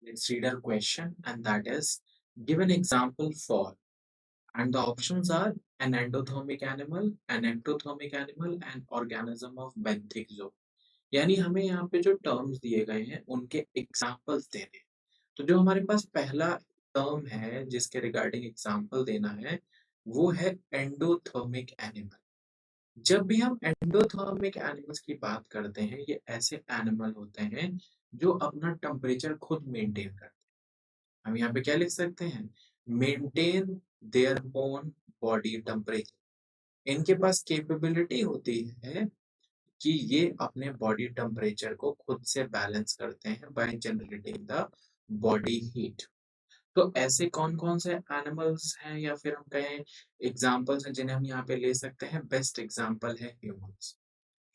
Let's read our question, and that is give an example for, and the options are an endothermic animal, an ectothermic animal, and organism of benthic zone. यानी हमें यहाँ पे जो terms दिए गए हैं उनके एग्जाम्पल्स देने हैं। तो जो हमारे पास पहला टर्म है जिसके रिगार्डिंग एग्जाम्पल देना है वो है एंडोथर्मिक एनिमल। जब भी हम एंडोथर्मिक एनिमल्स की बात करते हैं ये ऐसे एनिमल होते हैं जो अपना टेम्परेचर खुद मेंटेन करते हैं। हम यहाँ पे क्या लिख सकते हैं? Maintain their own body temperature. इनके पास कैपेबिलिटी होती है कि ये अपने बॉडी टेम्परेचर को खुद से बैलेंस करते हैं by generating the body heat. तो ऐसे कौन-कौन से एनिमल्स हैं या फिर हम कहें एग्जांपल्स हैं जिन्हें हम यहाँ पे ले सकते हैं। बेस्ट एग्जांपल है ह्यूमंस।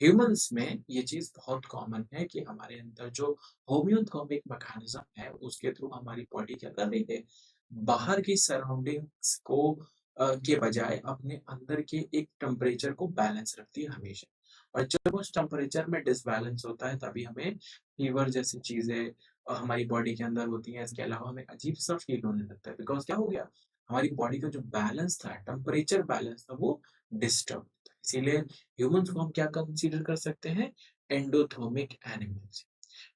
ह्यूमंस में ये चीज बहुत कॉमन है कि हमारे अंदर जो होम्योथर्मिक मैकेनिज्म है उसके थ्रू हमारी बॉडी क्या कर रही है, बाहर की सराउंडिंग्स को के बजाय अपने अंदर के एक टेम्परेचर को बैलेंस रखती है हमेशा। और जब उस टेम्परेचर में डिसबैलेंस होता है तभी हमें फीवर जैसी चीजें हमारी बॉडी के अंदर होती हैं। इसके अलावा हमें अजीब सा फील होने लगता है बिकॉज क्या हो गया, हमारी बॉडी का जो बैलेंस था, टेम्परेचर बैलेंस था, वो डिस्टर्ब था। इसीलिए ह्यूमंस को हम क्या कंसीडर कर सकते हैं? Endothermic animals.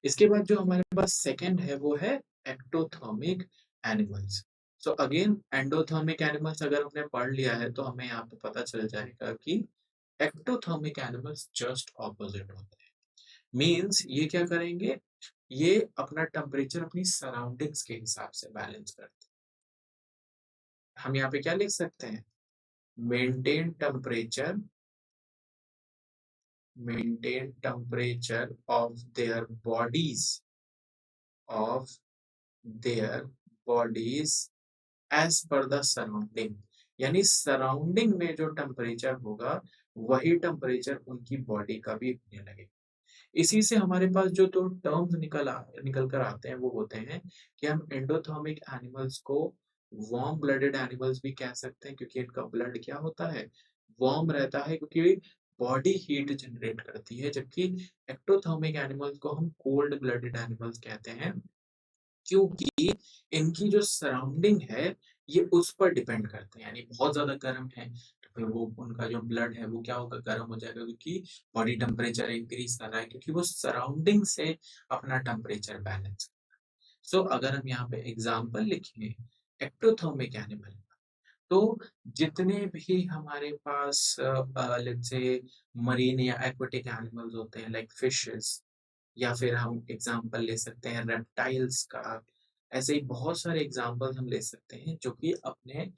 इसके बाद जो हमारे पास सेकंड है वो है ectothermic animals. So again endothermic animals अगर हमने पढ़ लिया है तो हमें यहाँ पे पता चल जाएगा कि एक्टोथर्मिक एनिमल्स जस्ट ऑपोजिट होते हैं। मीन्स ये क्या करेंगे, ये अपना टेम्परेचर अपनी सराउंडिंग्स के हिसाब से बैलेंस करते हैं। हम यहाँ पे क्या लिख सकते हैं? Maintain temperature, maintain temperature of their bodies as per the surrounding। यानी सराउंडिंग में जो टेम्परेचर होगा वही टेम्परेचर उनकी बॉडी का भी होने लगेगा। इसी से हमारे पास जो दो टर्म्स निकल कर आते हैं वो होते हैं कि हम एंडोथर्मिक एनिमल्स को वार्म ब्लडेड एनिमल्स भी कह सकते हैं क्योंकि इनका ब्लड क्या होता है, वार्म रहता है क्योंकि बॉडी हीट जनरेट करती है। जबकि एक्टोथर्मिक एनिमल्स को हम कोल्ड ब्लडेड एनिमल्स कहते हैं क्योंकि इनकी जो सराउंडिंग है ये उस पर डिपेंड करते हैं। यानी बहुत ज्यादा गर्म है तो फिर वो उनका जो ब्लड है वो क्या होगा, गर्म हो जाएगा क्योंकि बॉडी टेम्परेचर इंक्रीज कर रहा है क्योंकि वो सराउंडिंग से अपना टेम्परेचर बैलेंस। सो अगर हम यहाँ पे एग्जाम्पल लिखें एक्टोथर्मिक एनिमल, तो जितने भी हमारे पास लेट्स से मरीन या एक्वेटिक एनिमल्स होते हैं लाइक फिशेस, या फिर हम एग्जाम्पल ले सकते हैं रेप्टाइल्स का। ऐसे ही बहुत सारे एग्जाम्पल हम ले सकते हैं जो कि अपने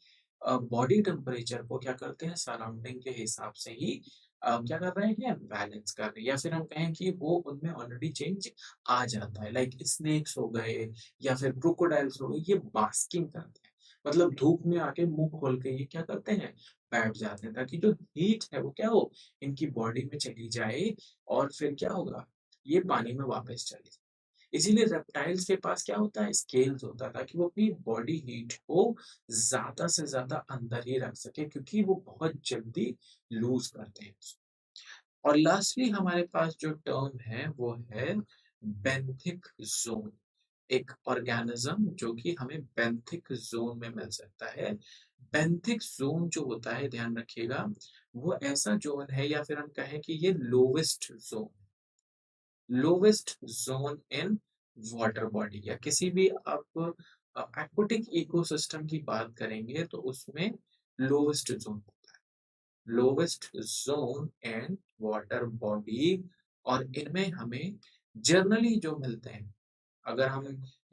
बॉडी टेम्परेचर को क्या करते हैं, सराउंडिंग के हिसाब से ही क्या कर रहे हैं, बैलेंस कर रहे हैं। या फिर हम कहें कि वो उनमें ऑलरेडी चेंज आ जाता है, लाइक स्नेक्स हो गए या फिर क्रोकोडाइल्स हो गए, ये बास्किंग करते हैं। मतलब धूप में आके मुंह खोल के ये क्या करते हैं, बैठ जाते हैं ताकि जो हीट है वो क्या हो, इनकी बॉडी में चली जाए और फिर क्या होगा, ये पानी में वापस चले जाए। इसीलिए रेप्टाइल्स के पास क्या होता है, स्केल्स होता है ताकि वो अपनी बॉडी हीट को ज्यादा से ज्यादा अंदर ही रख सके क्योंकि वो बहुत जल्दी लूज करते हैं उसको। और लास्टली हमारे पास जो टर्म है वो है बेंथिक जोन। एक ऑर्गेनिज्म जो कि हमें बेंथिक जोन में मिल सकता है। बेंथिक जोन जो होता है, ध्यान रखिएगा, वो ऐसा जोन है या फिर हम कहें कि ये lowest zone, lowest zone in water body. या किसी भी आप एक्वाटिक इकोसिस्टम की बात करेंगे तो उसमें लोवेस्ट जोन होता है, lowest zone in water body. और इनमें हमें जनरली जो मिलते हैं, अगर हम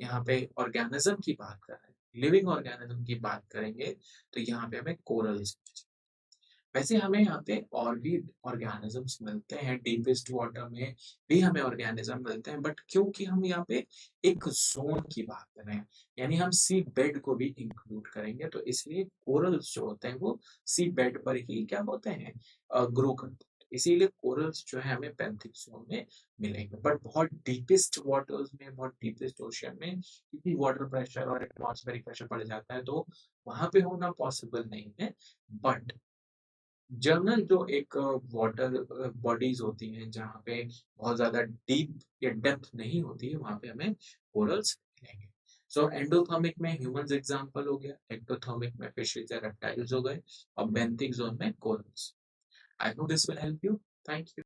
यहाँ पे ऑर्गेनिज्म की बात कर रहे हैं, लिविंग ऑर्गेनिज्म की बात करेंगे, तो यहाँ पे हमें कोरल्स। वैसे हमें यहाँ पे और भी ऑर्गेनिजम्स मिलते हैं, डीपेस्ट वाटर में भी हमें ऑर्गेनिज्म मिलते हैं, बट क्योंकि हम यहाँ पे एक जोन की बात कर रहे हैं, यानी हम सी बेड को भी इंक्लूड करेंगे, तो इसलिए कोरल्स जो होते हैं वो सी बेड पर ही क्या होते हैं, ग्रो करते हैं। इसीलिए कोरल्स जो है हमें पैंथिक जोन में मिलेंगे। बट बहुत डीपेस्ट वाटर्स में, बहुत डीपेस्ट ओशन में, क्योंकि वाटर प्रेशर और एटमॉस्फेरिक प्रेशर बढ़ जाता है तो वहां पे होना पॉसिबल नहीं है। बट जर्नल जो एक वाटर बॉडीज होती हैं जहाँ पे बहुत ज्यादा डीप या डेप्थ नहीं होती है, वहां पे हमें कोरल्स मिलेंगे। सो एंडोथर्मिक में ह्यूमंस एग्जांपल हो गया, एक्टोथर्मिक में फिशेज या रेप्टाइल्स हो गए, और बेंथिक जोन में corals. I hope this will help you. Thank you.